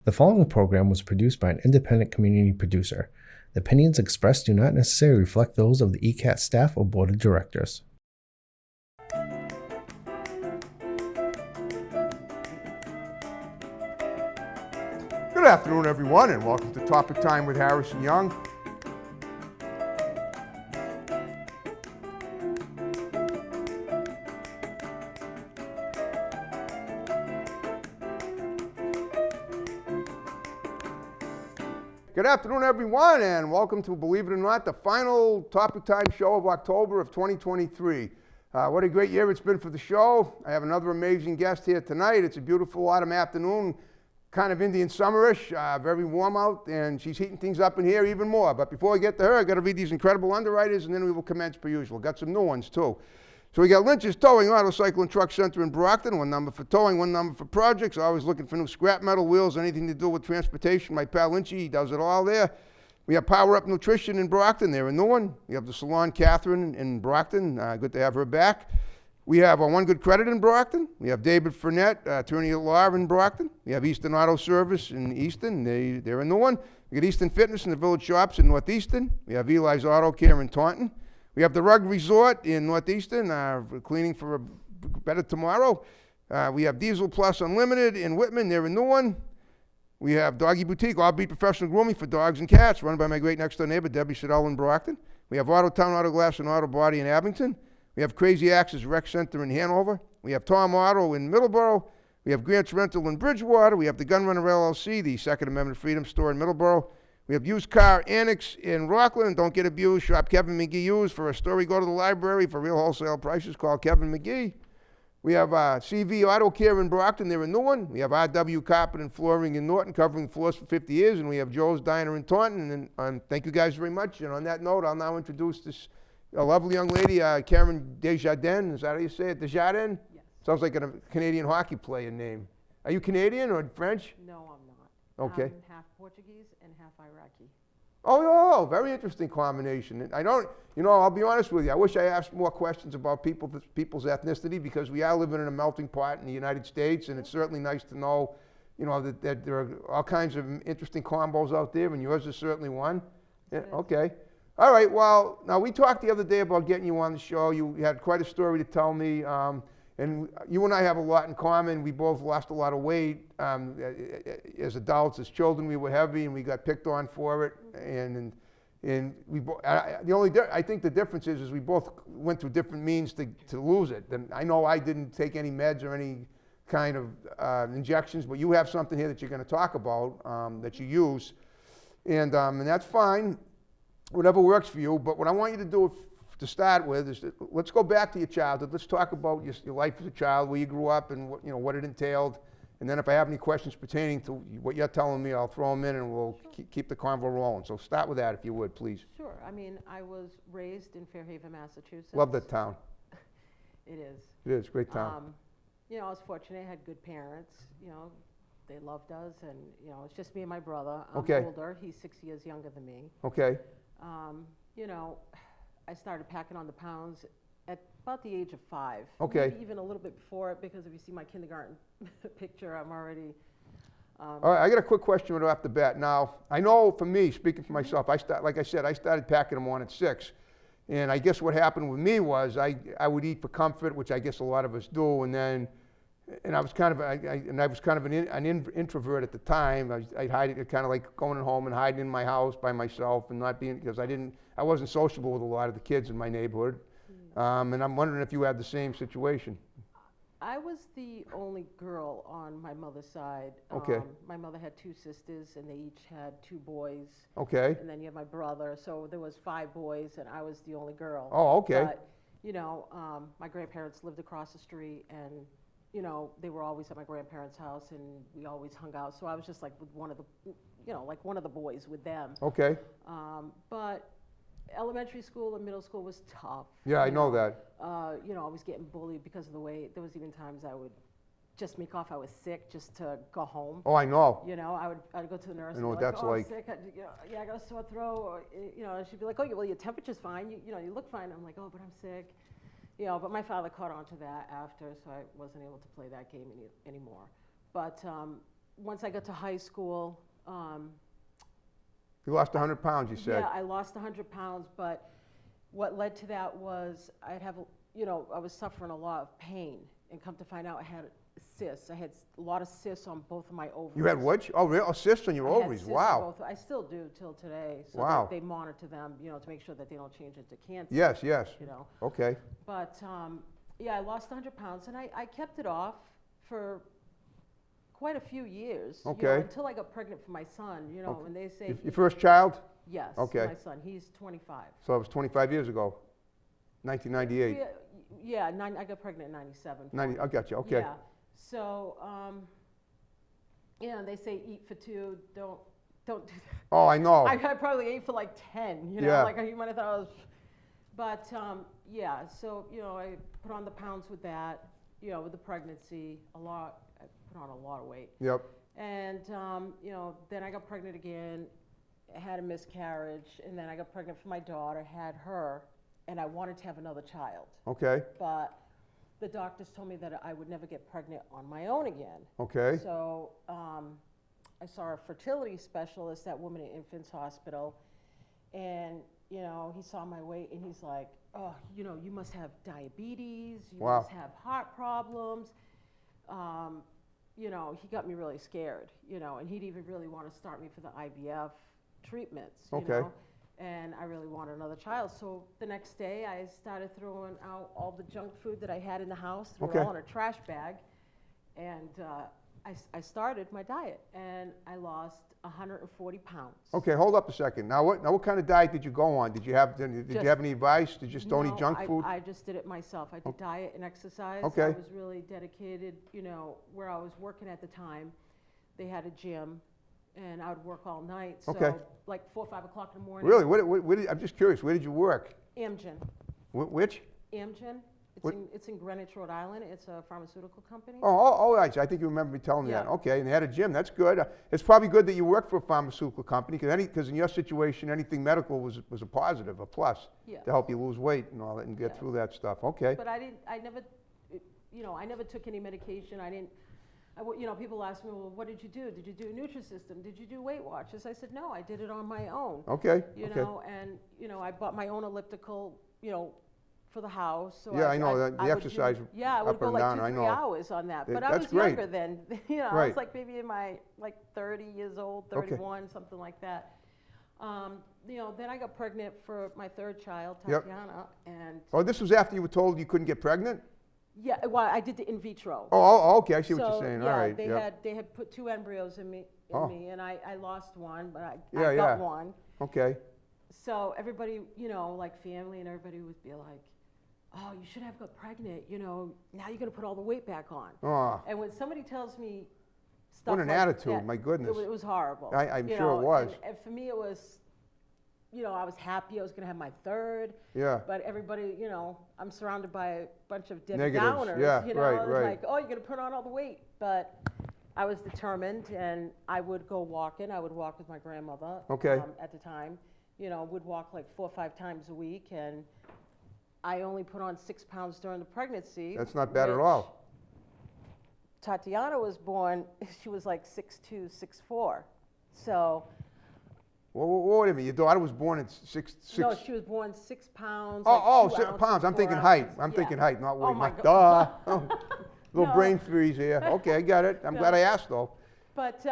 The following program was produced by an independent community producer. The opinions expressed do not necessarily reflect those of the ECAT staff or board of directors. Good afternoon, everyone, and welcome to Topic Time with Harrison Young. Good afternoon, everyone, and welcome to, believe it or not, the final Topic Time show of October of 2023. What a great year it's been for the show. I have another amazing guest here tonight. It's a beautiful autumn afternoon, kind of Indian summerish, very warm out, and she's heating things up in here even more. But before I get to her, I got to read these incredible underwriters, and then we will commence per usual. Got some new ones, too. So we got Lynch's Towing, Auto, Cycle, and Truck Center in Brockton. One number for towing, one number for projects. Always looking for new scrap metal, wheels, anything to do with transportation. My pal Lynchy, he does it all there. We have Power Up Nutrition in Brockton. They're a new one. We have the Salon Catherine in Brockton. Good to have her back. We have One Good Credit in Brockton. We have David Fournette, attorney at law in Brockton. We have Easton Auto Service in Easton. They're a new one. We got Easton Fitness in the Village Shops in Northeastern. We have Eli's Auto Care in Taunton. We have the Rug Resort in Northeastern, cleaning for a better tomorrow. We have Diesel Plus Unlimited in Whitman. They're a new one. We have Doggy Boutique, all beat professional grooming for dogs and cats, run by my great next door neighbor, Debbie Siddell in Brockton. We have Auto Town Auto Glass and Auto Body in Abington. We have Crazy Axe's Rec Center in Hanover. We have Tom Auto in Middleborough. We have Grant's Rental in Bridgewater. We have the Gun Runner LLC, the Second Amendment Freedom Store in Middleborough. We have Used Car Annex in Rockland. Don't get abused. Shop Kevin McGee Used. For a story, go to the library. For real wholesale prices, call Kevin McGee. We have CV Auto Care in Brockton. They're a new one. We have RW Carpet and Flooring in Norton, covering floors for 50 years. And we have Joe's Diner in Taunton. And thank you guys very much. And on that note, I'll now introduce this lovely young lady, Karen Desjardins. Is that how you say it? Desjardins? Yes. Sounds like a Canadian hockey player name. Are you Canadian or French? No, I'm not. Okay. I'm half Portuguese and half Iraqi. Oh, very interesting combination. I don't, I'll be honest with you. I wish I asked more questions about people's ethnicity, because we are living in a melting pot in the United States, and it's certainly nice to know, that there are all kinds of interesting combos out there, and yours is certainly one. Yeah, okay. All right, well, now we talked the other day about getting you on the show. You had quite a story to tell me, and you and I have a lot in common. We both lost a lot of weight as adults. As children, we were heavy, and we got picked on for it. And I think the difference is we both went through different means to lose it. And I know I didn't take any meds or any kind of injections, but you have something here that you're going to talk about that you use, and that's fine. Whatever works for you. But what I want you to do to start with is let's go back to your childhood. Let's talk about your life as a child, where you grew up, and what it entailed. And then if I have any questions pertaining to what you're telling me, I'll throw them in, and we'll keep the convo rolling. So start with that, if you would, please. Sure. I mean, I was raised in Fairhaven, Massachusetts. Love that town. It is. It is, great town. I was fortunate. I had good parents. They loved us, and it's just me and my brother. I'm Okay. older. He's 6 years younger than me. Okay. I started packing on the pounds at about the age of 5. Okay. Maybe even a little bit before it, because if you see my kindergarten picture, I'm already. All right, I got a quick question right off the bat. Now, I know for me, speaking for myself, like I said, I started packing them on at 6. And I guess what happened with me was I would eat for comfort, which I guess a lot of us do, and I was kind of an introvert at the time. I'd hide it, kind of like going home and hiding in my house by myself, and not being, because I wasn't sociable with a lot of the kids in my neighborhood. And I'm wondering if you had the same situation. I was the only girl on my mother's side. Okay. My mother had 2 sisters, and they each had 2 boys. Okay. And then you have my brother, so there was 5 boys, and I was the only girl. Oh, okay. But, my grandparents lived across the street, and, they were always at my grandparents' house, and we always hung out. So I was just like with one of the boys with them. Okay. But elementary school and middle school was tough. Yeah, I know that. I was getting bullied because of the way. There was even times I would just make off I was sick just to go home. Oh, I know. I'd go to the nurse. I know what and that's I'm like. sick. I got a sore throat. Or, she'd be like, oh, well, your temperature's fine. You look fine. I'm like, oh, but I'm sick. But my father caught on to that after, so I wasn't able to play that game anymore. But once I got to high school, You lost 100 pounds, you said. yeah, I lost 100 pounds, but what led to that was I was suffering a lot of pain, and come to find out I had cysts. I had a lot of cysts on both of my ovaries. You had what? Oh, real? Oh, cysts on your I had ovaries. cysts on Wow. both. I still do till today. So Wow. they monitor them, to make sure that they don't change into cancer. Yes, yes. Okay. But yeah, I lost 100 pounds, and I kept it off for quite a few years. Okay. Until I got pregnant for my son. Okay. And they say Your first child? yes. Okay. My son. He's 25. So it was 25 years ago, 1998. Yeah. I got pregnant in 97. 90, I got you. Okay. Yeah. So they say eat for two. Don't do that. Oh, I know. I probably ate for like 10. Yeah. Like you might have thought I was. But yeah. So I put on the pounds with that. With the pregnancy, a lot. I put on a lot of weight. Yep. And then I got pregnant again. I had a miscarriage, and then I got pregnant for my daughter. Had her, and I wanted to have another child. Okay. But the doctors told me that I would never get pregnant on my own again. Okay. So I saw a fertility specialist at Women and Infants Hospital, and he saw my weight, and he's like, oh, you must have diabetes, you Wow. must have heart problems. He got me really scared, and he'd even really want to start me for the IVF treatments, Okay. And I really wanted another child. So the next day I started throwing out all the junk food that I had in the house, threw it Okay. all in a trash bag, and I started my diet, and I lost 140 pounds. Okay, hold up a second. Now what kind of diet did you go on? Did you have any advice? Did you just don't eat junk food? I just did it myself. I did diet and exercise. Okay. I was really dedicated, where I was working at the time, they had a gym, and I would work all night. So Okay. like 4 or 5 o'clock in the morning. Really? I'm just curious. Where did you work? Amgen. Which? Amgen. What? It's in Greenwich, Rhode Island. It's a pharmaceutical company. Oh, right. I think you remember me telling me Yeah. that. Okay, and they had a gym. That's good. It's probably good that you work for a pharmaceutical company because in your situation, anything medical was a positive, a plus Yes. to help you lose weight and all that and get Yes. through that stuff. Okay. But I never took any medication. People ask me, well, what did you do? Did you do a Nutrisystem? Did you do Weight Watchers? I said, no, I did it on my own. Okay. I bought my own elliptical, for the house. So Yeah, I know, the I would exercise yeah, I would up go and like down, 2-3 I know. hours on that. But I That's was great. younger then. I Right. was like maybe in my 30 years old, 31, something like that. Then I got pregnant for my third child, Yep. Tatiana, and Oh, this was after you were told you couldn't get pregnant? yeah, well, I did the in vitro. Oh, okay. I see what So, you're saying. yeah, All right. they Yep. had put 2 embryos in me, Oh. and I lost one, but I Yeah, got yeah. one. Okay. So everybody, like family and everybody would be like, oh, you should have got pregnant, now you're going to put all the weight back on. Oh, And when somebody tells me stuff what an like attitude. that, My goodness. it was horrible. I'm sure it was. And for me, it was, I was happy I was going to have my third. Yeah. But everybody, I'm surrounded by a bunch of Debbie Negatives, Downers. yeah, right, It's right. like, oh, you're going to put on all the weight. But I was determined, and I would go walking. I would walk with my grandmother. Okay. At the time, would walk like 4 or 5 times a week, and I only put on 6 pounds during the pregnancy. That's not bad at which all. Tatiana was born, she was like 6'2", 6'4". So, Wait a minute. Your daughter was born at six. no, she was born 6 pounds. Oh, like 2 6 ounces, pounds. I'm 4 thinking height. ounces. I'm Yeah. thinking height, not weight. Oh my Duh. God. Little No. brain freeze here. Okay, I got it. I'm glad I asked though. But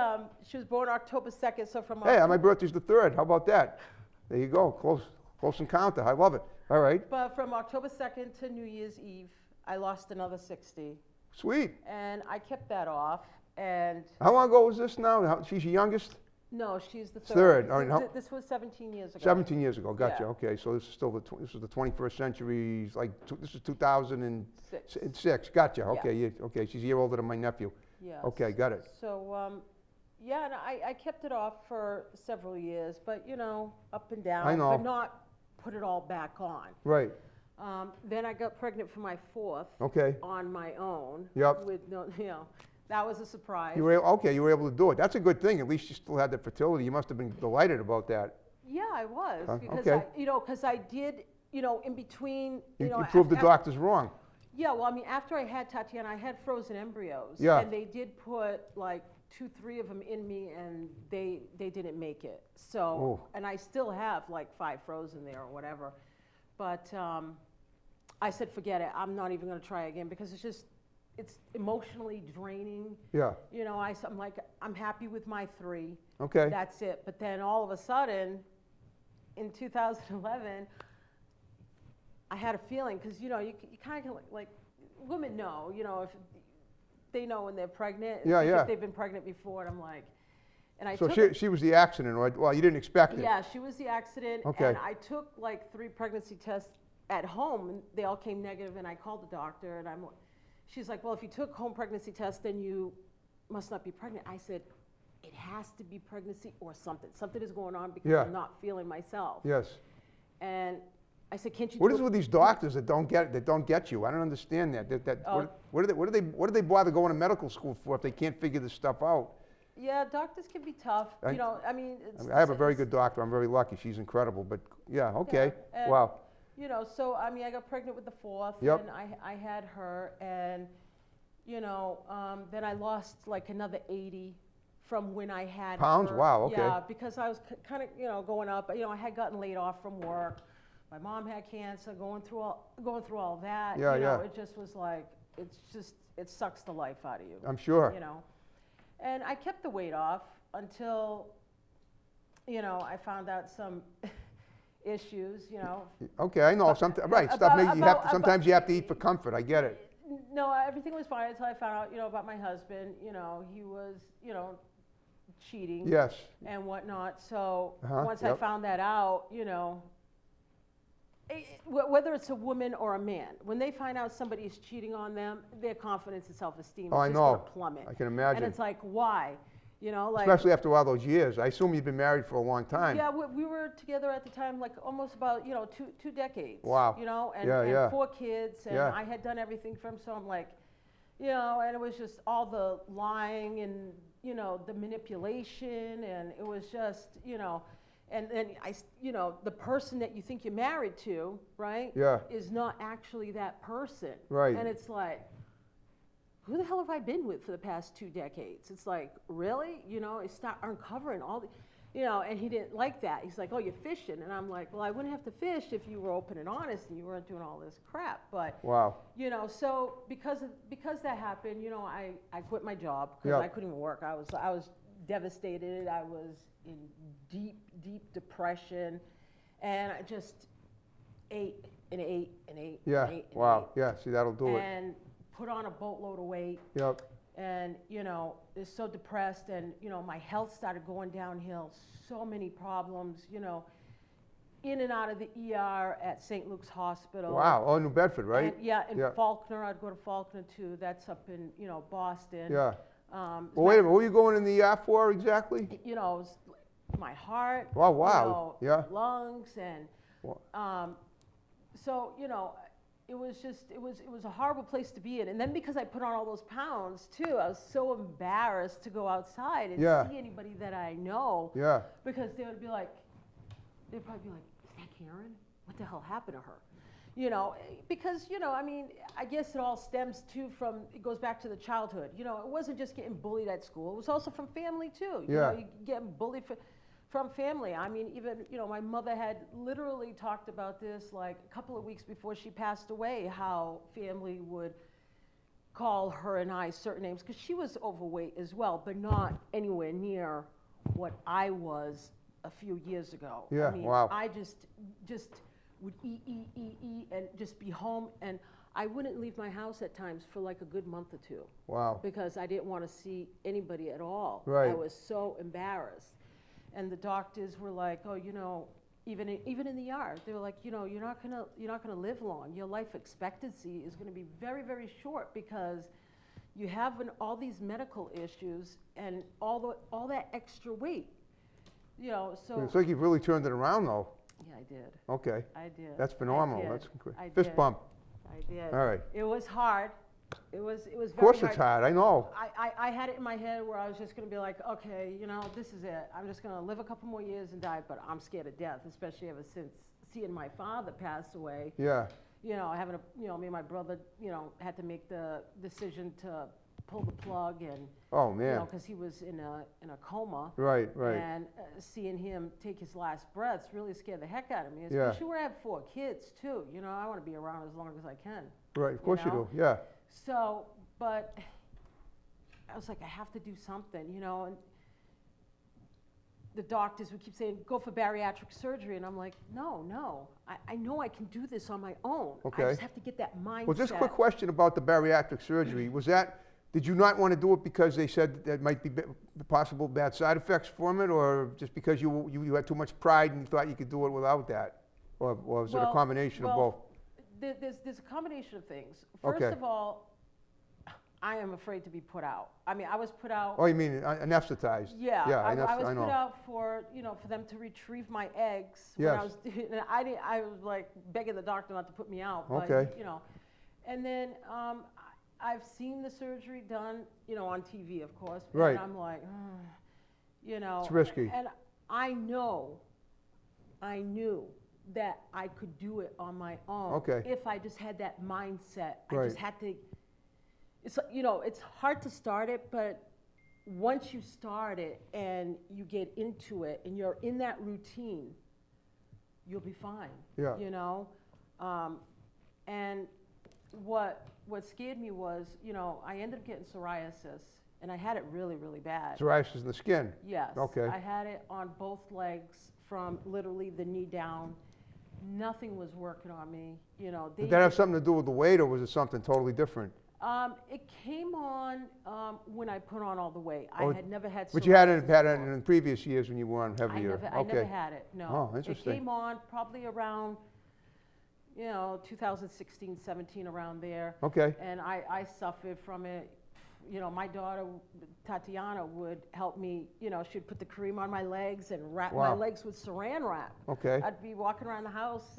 she was born October 2nd, so from Hey, October, my birthday's the 3rd. How about that? There you go. Close encounter. I love it. All right. but from October 2nd to New Year's Eve, I lost another 60, Sweet. and I kept that off. And How long ago was this now? She's your youngest? no, she's the Third. All right, how- This was 17 years ago. 17 years ago. Gotcha. Yeah. Okay, so this is still this was the 21st century. This is 2006. Six. Gotcha. Okay. Okay. She's a year older than my nephew. Yes. Okay, got it. So, and I kept it off for several years, but up and down. I know. But not put it all back on. Right. Then I got pregnant for my 4th Okay. on my own. Yep. With no, that was a surprise. You were able to do it. That's a good thing. At least you still had the fertility. You must have been delighted about that. Yeah, I was because okay. because I did, in between, You proved the doctors wrong. Yeah, well, I mean, after I had Tatiana, I had frozen embryos. Yeah. And they did put like 2, 3 of them in me, and they didn't make it. So, Oh. and I still have like 5 frozen there or whatever. But I said, forget it. I'm not even going to try again because it's emotionally draining. Yeah. You know, I'm like, I'm happy with my 3. Okay. That's it. But then all of a sudden, in 2011, I had a feeling, because, you know, you kind of like, women know, you know, if they know when they're pregnant. Yeah, yeah. If they've been pregnant before, and I'm like, and I So took she was the accident, right? Well, you didn't expect it. Yeah, she was the accident. Okay. And I took like 3 pregnancy tests at home, and they all came negative, and I called the doctor, and she's like, well, if you took home pregnancy tests, then you must not be pregnant. I said, it has to be pregnancy or something. Something is going on because Yeah. I'm not feeling myself. Yes. And I said, can't you What do is it with these doctors that don't get you? I don't understand that. Oh. What do they bother going to medical school for if they can't figure this stuff out? Yeah, doctors can be tough. I- You know, I mean, I have a very good doctor. I'm very lucky. She's incredible. But yeah, okay. Yeah, and, Wow. You know, so I mean, I got pregnant with the 4th, Yep. and I had her, and you know, then I lost like another 80 from when I had Pounds? her. Wow, okay. Yeah, because I was kind of, you know, going up. You know, I had gotten laid off from work. My mom had cancer. Going through all that. Yeah, you know, yeah. it just was like, it sucks the life out of you. I'm sure. You know, and I kept the weight off until, you know, I found out some issues. You know. Okay, I know. Right. Sometimes you have to eat for comfort. I get it. No, everything was fine until I found out, you know, about my husband. You know, he was, you know, cheating. Yes. And whatnot. So Uh-huh, once I yep. found that out, you know, whether it's a woman or a man, when they find out somebody is cheating on them, their confidence and self-esteem Oh, I is just know. going to plummet. I can imagine. And it's like, why? You know, like. Especially after all those years. I assume you've been married for a long time. Yeah, we were together at the time, like almost about, you know, two decades. Wow. You know, and, Yeah, and yeah. 4 kids, and Yeah. I had done everything for him, so I'm like, you know, and it was just all the lying and, you know, the manipulation, and it was just, you know, and then you know, the person that you think you're married to, right? Yeah. Is not actually that person. Right. And it's like, who the hell have I been with for the past 2 decades? It's like, really? You know, I start uncovering all the, you know, and he didn't like that. He's like, oh, you're fishing. And I'm like, well, I wouldn't have to fish if you were open and honest and you weren't doing all this crap. But, Wow. you know, so because that happened, you know, I quit my job because Yep. I couldn't even work. I was devastated. I was in deep depression. And I just ate and ate and ate Yeah. and ate and Wow. ate. Yeah. See, that'll do it. And put on a boatload of weight, Yep. and you know, is so depressed, and you know, my health started going downhill. So many problems, you know, in and out of the ER at St. Luke's Hospital. Wow. Oh, New Bedford, right? And, yeah, and Yeah. Faulkner. I'd go to Faulkner too. That's up in, you know, Boston. Yeah. Um, Well, wait a minute. What were you going in the ER for exactly? You know, it was my heart. Oh, wow. You know, Yeah. lungs, and Wow. so you know, it was a horrible place to be in. And then because I put on all those pounds too, I was so embarrassed to go outside and Yeah. see anybody that I know. Yeah. Because they'd probably be like, is that Karen? What the hell happened to her? You know, because, you know, I mean, I guess it all stems too from, it goes back to the childhood. You know, it wasn't just getting bullied at school, it was also from family too. You Yeah. know, you getting bullied from family. I mean, even, you know, my mother had literally talked about this like a couple of weeks before she passed away, how family would call her and I certain names, because she was overweight as well, but not anywhere near what I was a few years ago. Yeah, I mean, wow. I just would eat, and just be home, and I wouldn't leave my house at times for like a good month or 2. Wow. Because I didn't want to see anybody at all. Right. I was so embarrassed. And the doctors were like, oh, you know, even in the ER, they were like, you know, you're not gonna live long. Your life expectancy is gonna be very, very short because you have all these medical issues and all that extra weight. You know, so It's like you've really turned it around, though. yeah, I did. Okay. I did. That's phenomenal. I did. That's great. I Fist did. bump. I did. All right. It was hard. It was very Of course it's hard. I know. I had it in my head where I was just going to be like, okay, you know, this is it. I'm just going to live a couple more years and die, but I'm scared of death, especially ever since seeing my father pass away. Yeah. You know, me and my brother, you know, had to make the decision to pull the plug and, Oh, you man. know, because he was in a coma. Right, right. And seeing him take his last breaths really scared the heck out of me, Yeah. especially when I have 4 kids too. You know, I want to be around as long as I can. Right, of course you know? do, yeah. So, but I was like, I have to do something, you know, and the doctors would keep saying, go for bariatric surgery, and I'm like, no, I know I can do this on my own. Okay. I just have to get that mindset. Well, just a quick question about the bariatric surgery. Did you not want to do it because they said that might be possible bad side effects from it, or just because you had too much pride and you thought you could do it without that? Or was it a combination of both? There's a combination of things. First Okay. of all, I am afraid to be put out. I mean, I was put out. Oh, you mean anesthetized? Yeah, Yeah, I was I know. put out for, you know, for them to retrieve my eggs. When Yes. I was, and I was like begging the doctor not to put me out. But, Okay. you know, and then I've seen the surgery done, you know, on TV, of course. Right. And I'm like, you know. It's risky. And I knew that I could do it on my own. Okay. If I just had that mindset. Right. I just had to. It's, you know, it's hard to start it, but once you start it and you get into it and you're in that routine, you'll be fine. Yeah. You know, and what scared me was, you know, I ended up getting psoriasis, and I had it really, really bad. Psoriasis in the skin? Yes. Okay. I had it on both legs from literally the knee down. Nothing was working on me. You know. Did that have something to do with the weight, or was it something totally different? It came on when I put on all the weight. Oh, I had never had psoriasis. But you hadn't had it before. in previous years when you were on heavier? I never had it, no. Oh, interesting. It came on probably around, you know, 2016, 17, around there. Okay. And I suffered from it. You know, my daughter, Tatiana, would help me, you know, she'd put the cream on my legs and wrap my Wow. legs with saran wrap. Okay. I'd be walking around the house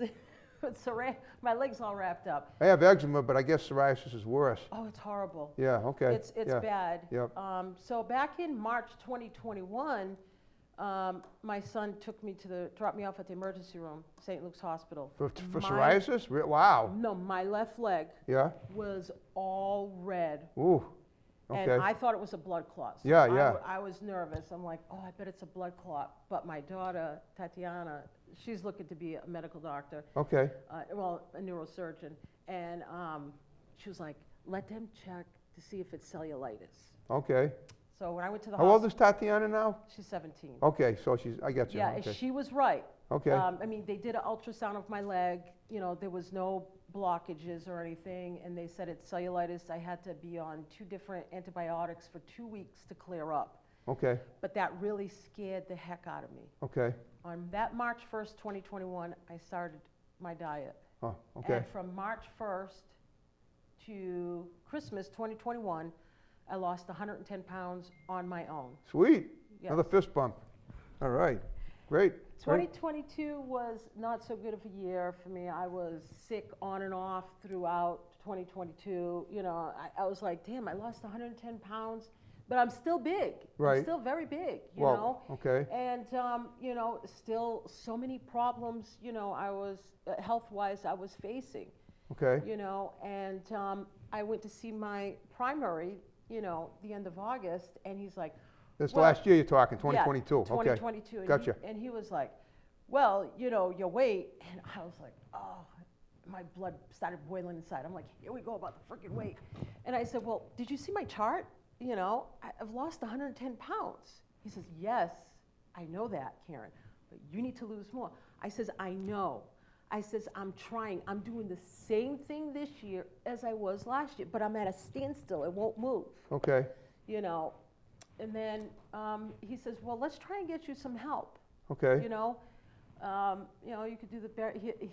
with saran, my legs all wrapped up. I have eczema, but I guess psoriasis is worse. Oh, it's horrible. Yeah, okay. It's yeah. bad. Yep. So back in March 2021, my son dropped me off at the emergency room, St. Luke's Hospital. For My- psoriasis? Wow. No, my left leg Yeah? was all red. Ooh, And okay. I thought it was a blood clot. So Yeah, yeah. I was nervous. I'm like, oh, I bet it's a blood clot. But my daughter, Tatiana, she's looking to be a medical doctor, Okay, well, a neurosurgeon. And she was like, let them check to see if it's cellulitis. okay. So when I went to the How old hospital, is Tatiana now? she's 17. Okay, so I got you. Yeah, Okay. she was right. Okay. I mean, they did an ultrasound of my leg. You know, there was no blockages or anything, and they said it's cellulitis. I had to be on 2 different antibiotics for 2 weeks to clear up. Okay, But that really scared the heck out of me. okay. On that March 1st, 2021, I started my diet. Oh, okay. And from March 1st to Christmas 2021, I lost 110 pounds on my own. Sweet. Yeah. Another fist bump. All right, great. Great. 2022 was not so good of a year for me. I was sick on and off throughout 2022. You know, I was like, damn, I lost 110 pounds, but I'm still big. Right. I'm still very big, you Well, know. okay. And, you know, still so many problems, you know, I was, health-wise, I was facing, Okay, you know. And I went to see my primary, you know, the end of August, and he's like, this well, last year you're talking, 2022. yeah, Okay. 2022. And Gotcha. he was like, well, you know, your weight. And I was like, oh, my blood started boiling inside. I'm like, here we go about the freaking weight. And I said, well, did you see my chart? You know, I've lost 110 pounds. He says, yes, I know that, Karen, but you need to lose more. I says, I know. I says, I'm trying. I'm doing the same thing this year as I was last year, but I'm at a standstill. It won't move. Okay, You know. And then he says, well, let's try and get you some help. okay. You know, you could do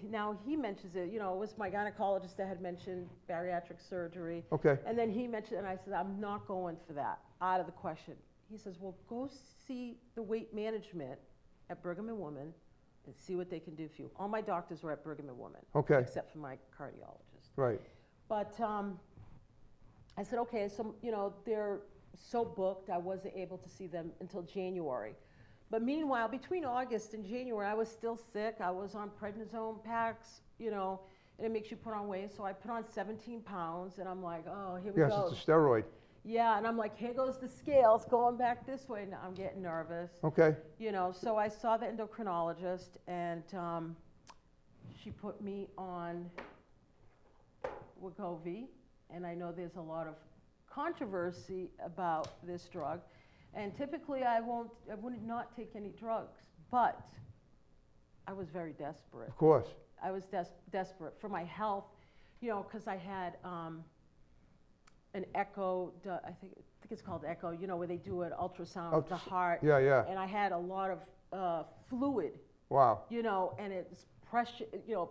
now he mentions it, you know, it was my gynecologist that had mentioned bariatric surgery. Okay. And then he mentioned, and I said, I'm not going for that, out of the question. He says, well, go see the weight management at Brigham and Women and see what they can do for you. All my doctors were at Brigham and Women. Okay. Except for my cardiologist. Right. But I said, okay, so, you know, they're so booked, I wasn't able to see them until January. But meanwhile, between August and January, I was still sick. I was on prednisone packs, you know, and it makes you put on weight. So I put on 17 pounds, and I'm like, oh, here we Yes, go. it's a steroid. Yeah, and I'm like, here goes the scales going back this way. Now I'm getting nervous. Okay. You know, so I saw the endocrinologist, and she put me on Wegovy, and I know there's a lot of controversy about this drug, and typically I would not take any drugs, but I was very desperate. Of course. I was desperate for my health, you know, because I had an echo, I think it's called echo, you know, where they do an ultrasound of the heart. Yeah, yeah. And I had a lot of fluid. Wow. You know, and it's pressure, you know,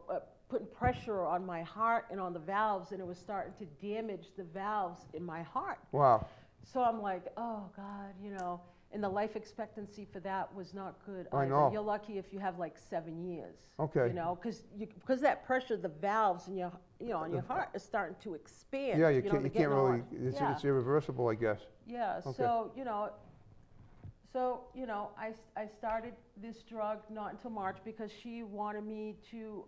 putting pressure on my heart and on the valves, and it was starting to damage the valves in my heart. Wow. So I'm like, oh God, you know, and the life expectancy for that was not good I either. know. You're lucky if you have like 7 years. Okay. You know, because that pressure, the valves in your, you know, on your heart is starting to expand. Yeah, you know, can't they're getting really, on. it's irreversible, I guess. Yeah, Okay. so, you know, I started this drug not until March because she wanted me to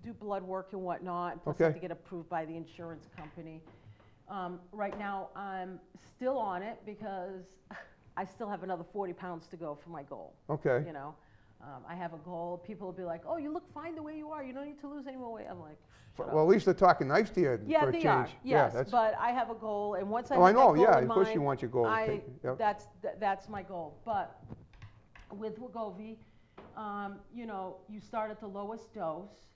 do blood work and whatnot, and plus I have to get approved by the insurance company. Right now, I'm still on it because I still have another 40 pounds to go for my goal. Okay. You know, I have a goal. People will be like, oh, you look fine the way you are. You don't need to lose any more weight. I'm like, Well, at least they're talking nice to you yeah, for a they change. are. Yes, that's, but I have a goal, and once I oh, I hit know, that goal yeah, in of course mind, you want your goal. Yep. that's my goal. But with Wegovy, you know, you start at the lowest dose.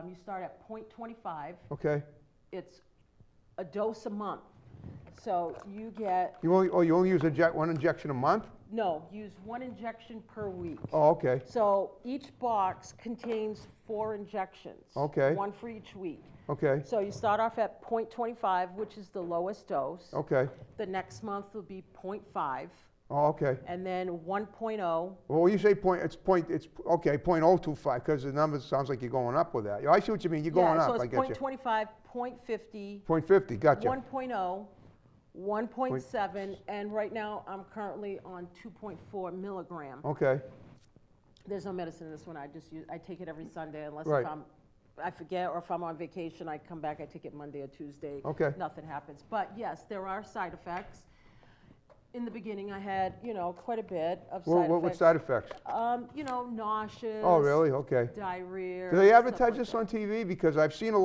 You start at 0.25. Okay. It's a dose a month. So you get, You only use one injection a month? no, use 1 injection per week. Oh, okay. So each box contains 4 injections. Okay. 1 for each week. Okay. So you start off at 0.25, which is the lowest dose. Okay. The next month will be 0.5, Oh, okay. and then 1.0. Well, when you say it's okay, 0.025, because the number sounds like you're going up with that. I see what you mean, you're going Yeah, up, so I it's get you. 0.25, 0.50, 0.50, gotcha. 1.0, 1.7, and right now I'm currently on 2.4 milligram. Okay, There's no medicine in this one. I take it every Sunday unless Right. if I forget, or if I'm on vacation, I come back, I take it Monday or Tuesday. Okay. Nothing happens. But yes, there are side effects. In the beginning, I had, you know, quite a bit of side what effects. side effects? You know, nauseous. Oh, really? Okay. Diarrhea. Do they stuff advertise like this that. on TV? Because I've seen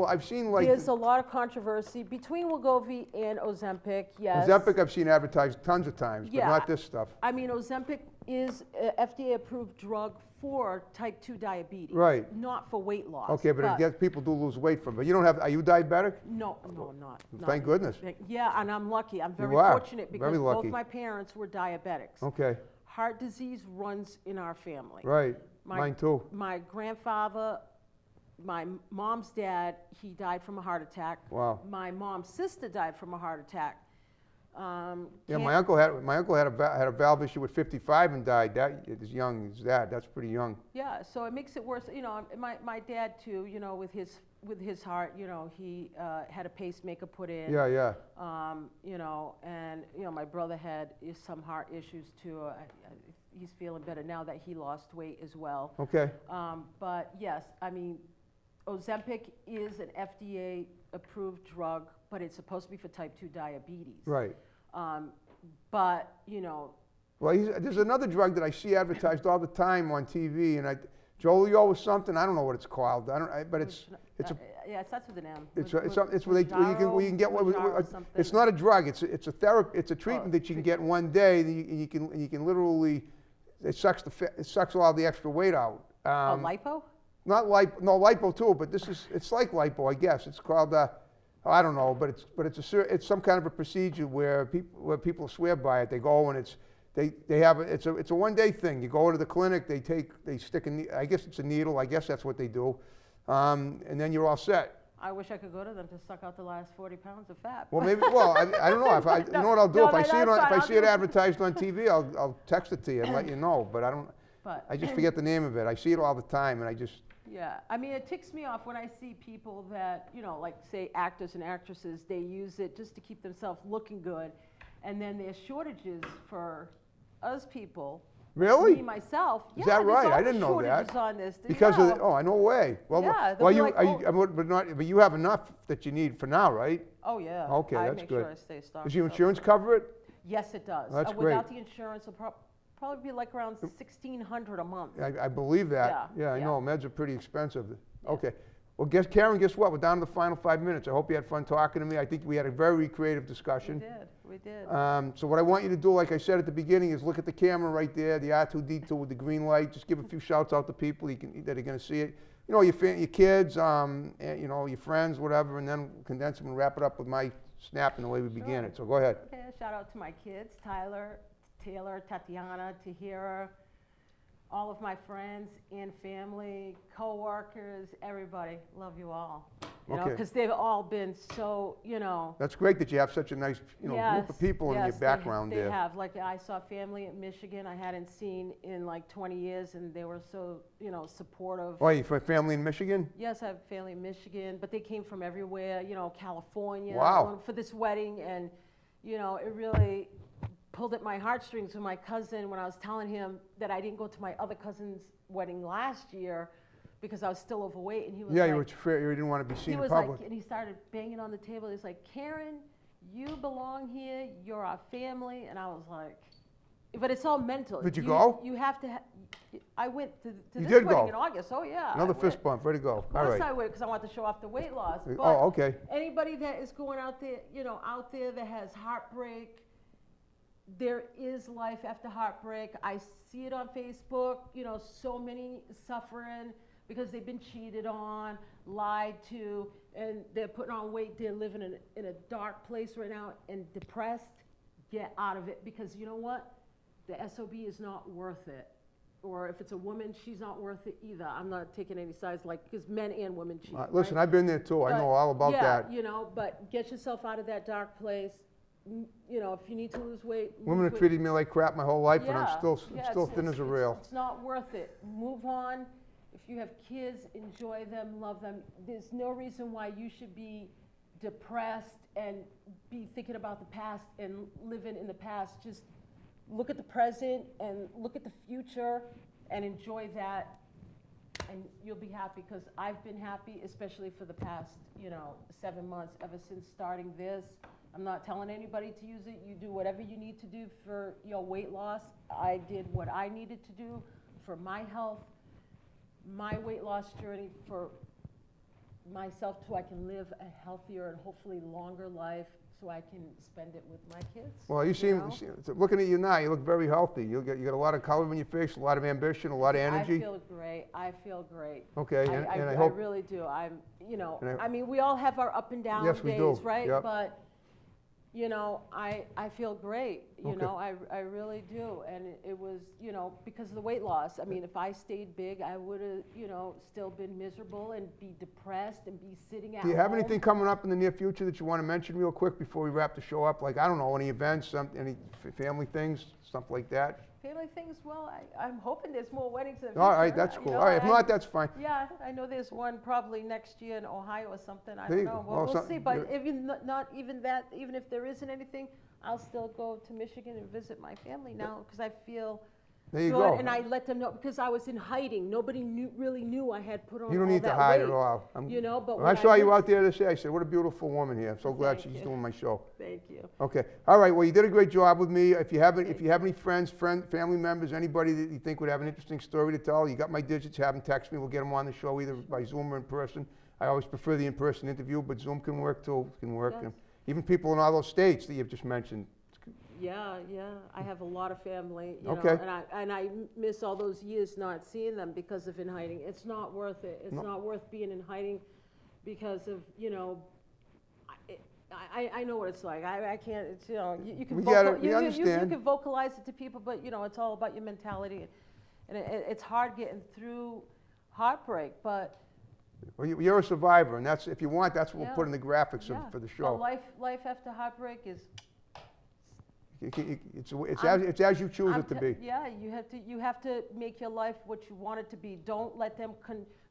like There's a lot of controversy between Wegovy and Ozempic. Yes. Ozempic I've seen advertised tons of times, but Yeah. not this stuff. I mean, Ozempic is an FDA-approved drug for type 2 diabetes. Right. Not for weight loss. Okay, but I guess people do lose weight from it. You don't have, are you diabetic? No, I'm not. Thank goodness. Yeah, and I'm lucky. I'm very You are. fortunate because Very lucky. both my parents were diabetics. Okay, Heart disease runs in our family. right. My- Mine too. My grandfather, my mom's dad, he died from a heart attack. Wow. My mom's sister died from a heart attack. Yeah, my uncle had a valve issue at 55 and died. That as young as that. That's pretty young. Yeah, so it makes it worse. You know, my dad too. You know, with his heart, you know, he had a pacemaker put in. Yeah, yeah. You know, and you know, my brother had some heart issues too. He's feeling better now that he lost weight as well. Okay. But yes, I mean, Ozempic is an FDA-approved drug, but it's supposed to be for type 2 diabetes. Right. But you know, Well, there's another drug that I see advertised all the time on TV, and Jolio or something. I don't know what it's called. But it's a yeah, it starts with an M. it's where you can get it's not a drug. It's a therapy. It's a treatment that you can get one day. And you can literally it sucks all the extra weight out. Lipo? Not lipo, no lipo too, but it's like lipo, I guess. It's called I don't know, but it's some kind of a procedure where people swear by it. They go and it's a one-day thing. You go to the clinic, they stick I guess it's a needle. I guess that's what they do, and then you're all set. I wish I could go to them to suck out the last 40 pounds of fat. Well, maybe. Well, I don't know. You know what I'll do? No, if I see it that's fine. if I see it advertised on TV, I'll text it to you and let you know. But I don't. But I just forget the name of it. I see it all the time, and I just. yeah, I mean, it ticks me off when I see people that, you know, like say actors and actresses, they use it just to keep themselves looking good, and then there's shortages for us people Really? Me, myself. Is that right? I didn't know that. Shortages on this. Because of the, oh, no way. Well, Yeah, well, they'll be you, like, are you, but you have enough that you need for now, right? Oh, yeah. Okay, I that's make good. sure I stay stocked. Does your up. insurance cover it? Yes, it does. That's Without great. the insurance, it'll probably be like around $1,600 a month. I believe that. Yeah, I yeah. know, meds are pretty expensive. Okay. Well, Karen, guess what? We're down to the final 5 minutes. I hope you had fun talking to me. I think we had a very creative discussion. We did. So what I want you to do, like I said at the beginning, is look at the camera right there, the R2D2 with the green light. Just give a few shouts out to people that are going to see it. You know, your kids, you know, your friends, whatever, and then condense them and wrap it up with my snap and the way we began it. So go ahead. Okay, shout out to my kids, Tyler, Taylor, Tatiana, Tahira, all of my friends and family, co-workers, everybody. Love you all. You know, Okay. because they've all been so, you know. That's great that you have such a nice, group of people in your Yes, background they there. have. Like, I saw family in Michigan I hadn't seen in like 20 years, and they were so, supportive. Oh, you from family in Michigan? Yes, I have family in Michigan, but they came from everywhere, California. Wow. For this wedding, and, it really pulled at my heartstrings with my cousin when I was telling him that I didn't go to my other cousin's wedding last year because I was still overweight, and he was Yeah, like, you were afraid you didn't want to be seen he in was public. like, and he started banging on the table. He's like, Karen, you belong here. You're our family. And I was like, but it's all mental. Did you go? You have to. I went to You this did wedding go. in August. Oh yeah. Another I fist went. bump. Ready to go. Of All course right. I went because I want to show off the weight loss. But Oh, okay. anybody that is going out there, out there that has heartbreak, there is life after heartbreak. I see it on Facebook. So many suffering because they've been cheated on, lied to, and they're putting on weight. They're living in a dark place right now and depressed. Get out of it, because you know what? The SOB is not worth it. Or if it's a woman, she's not worth it either. I'm not taking any sides, because men and women cheat. Listen, right? I've been there too. I know all about that. But get yourself out of that dark place. If you need to lose weight. Women have treated me like crap my whole life, and I'm Yeah, still it's- thin as a rail. It's not worth it. Move on. If you have kids, enjoy them, love them. There's no reason why you should be depressed and be thinking about the past and living in the past. Just look at the present and look at the future and enjoy that, and you'll be happy, because I've been happy, especially for the past, 7 months, ever since starting this. I'm not telling anybody to use it. You do whatever you need to do for your weight loss. I did what I needed to do for my health, my weight loss journey, for myself, so I can live a healthier and hopefully longer life, so I can spend it with my kids. Well, you seem, looking at you now, you look very healthy. You got a lot of color in your face, a lot of ambition, a lot of energy. I feel great. Okay, and I I hope. really do. And I mean, we all have our up and down Yes, we days, do. right? Yep. But, I feel great, Okay. I really do. And it was, because of the weight loss. I mean, if I stayed big, I would have, still been miserable and be depressed and be sitting at home. Do you have anything coming up in the near future that you want to mention real quick before we wrap the show up? Like, I don't know, any events, any family things, stuff like that? Family things, well, I'm hoping there's more weddings in the All right, future, that's cool. All right, if not, that's fine. Yeah, I know there's one probably next year in Ohio or something. I There you don't know. go. Well, Well, we'll see. But you're- even not even that, even if there isn't anything, I'll still go to Michigan and visit my family now, because I feel There you good. go. And I let them know, because I was in hiding. Nobody really knew I had put on You don't all need to that hide weight, at all. But When when I saw you went- out there today, I said, what a beautiful woman here. I'm so glad Thank she's you. doing my show. Thank you. Okay. All right. Well, you did a great job with me. If you have any friends, family members, anybody that you think would have an interesting story to tell, you got my digits. Have them text me. We'll get them on the show either by Zoom or in person. I always prefer the in-person interview, but Zoom can work too. Can work. Yes. And even people in all those states that you've just mentioned. Yeah. I have a lot of family, Okay. and I miss all those years not seeing them because of in hiding. It's not worth it. It's No. not worth being in hiding because of, I know what it's like. I can't, it's, you can We get it. We you understand. can vocalize it to people, but, it's all about your mentality. And it's hard getting through heartbreak, but Well, you're a survivor, and that's, if you want, that's what we'll Yeah. put in the graphics yeah. for the Well, show. life after heartbreak is It's as you choose it to be. Yeah, you have to make your life what you want it to be. Don't let them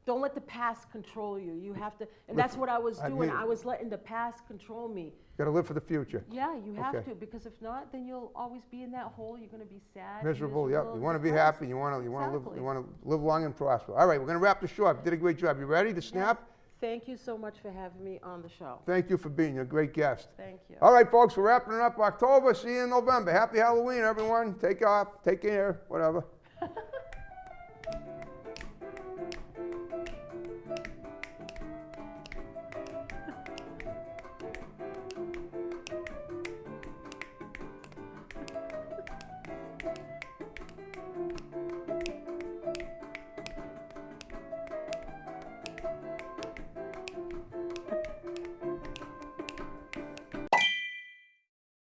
don't let the past control you. You have to, and that's what I was doing. I was letting the past control me. Got to live for the future. Yeah, you have Okay. to, because if not, then you'll always be in that hole. You're going to be sad, Miserable, yep. You want to be depressed. happy. You want to live. Exactly. You want to live long and prosper. All right, we're going to wrap the show up. You did a great job. You ready to snap? Thank you so much for having me on the show. Thank you for being a great guest. Thank you. All right, folks, we're wrapping it up October. See you in November. Happy Halloween, everyone. Take care, whatever.